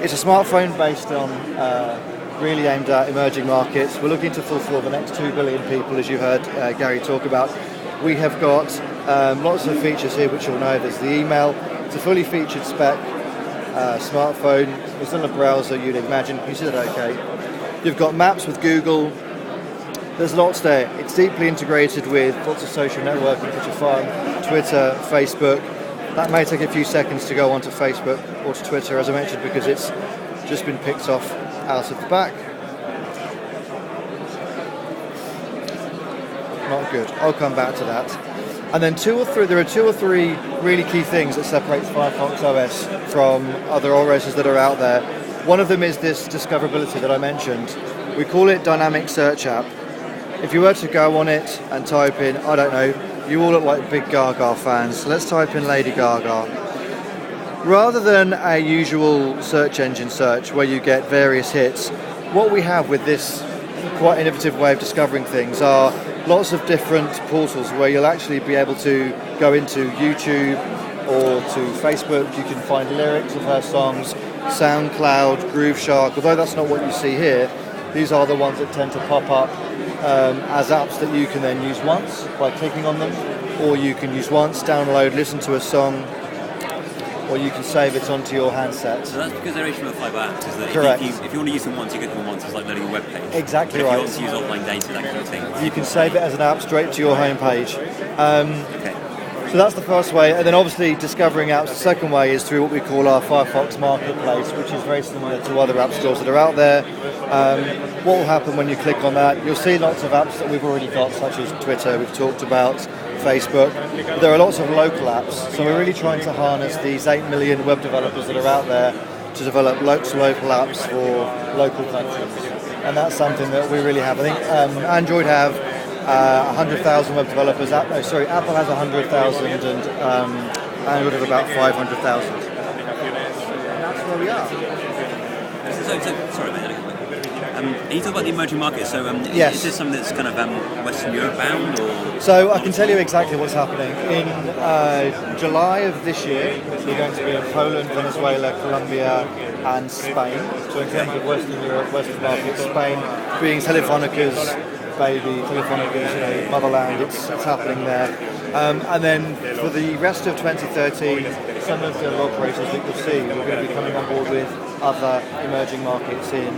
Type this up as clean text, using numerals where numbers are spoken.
It's a smartphone based on really aimed at emerging markets. We're looking to fulfill the next 2 billion people, as you heard Gary talk about. We have got lots of features here which you'll know. There's the email. It's a fully featured spec smartphone. It's on a browser, you'd imagine. You see that okay? You've got maps with Google. There's lots there. It's deeply integrated with lots of social networking, which are fun. Twitter, Facebook. That may take a few seconds to go onto Facebook or to Twitter, as I mentioned, because it's just been picked off out of the back. Not good. I'll come back to that. And then there are two or three really key things that separates Firefox OS from other OSs that are out there. One of them is this discoverability that I mentioned. We call it Dynamic Search App. If you were to go on it and type in, I don't know, you all look like big Gaga fans. Let's type in Lady Gaga. Rather than a usual search engine search where you get various hits, what we have with this quite innovative way of discovering things are lots of different portals where you'll actually be able to go into YouTube or to Facebook. You can find lyrics of her songs, SoundCloud, Grooveshark. Although that's not what you see here, these are the ones that tend to pop up as apps that you can then use once by clicking on them, or you can use once, download, listen to a song, or you can save it onto your handset. So that's because they're HTML5 apps, is that Correct. If you want to use them once, you get them once, it's like loading a web page. Exactly but right. If you want to use offline data, that kind of thing. You can save it as an app straight to your home page. Okay. So that's the first way, and then obviously discovering apps. The second way is through what we call our Firefox Marketplace, which is very similar to other app stores that are out there. What will happen when you click on that? You'll see lots of apps that we've already got, such as Twitter, we've talked about, Facebook. But there are lots of local apps, so we're really trying to harness these 8 million web developers that are out there to develop local apps for local countries. And that's something that we really have. I think Android have 100,000 web developers. Apple has 100,000, and Android have about 500,000. And that's where we are. Sorry, mate. And you talk about the emerging markets. So, yes. Is this something that's kind of Western Europe bound, or? So I can tell you exactly what's happening. In July of this year, we're going to be in Poland, Venezuela, Colombia, and Spain. So in terms of Western Europe, Western markets, Spain being Telefónica's baby, Telefónica's motherland, it's happening there. And then for the rest of 2013, some of the other operators that you'll see, we're going to be coming on board with other emerging markets in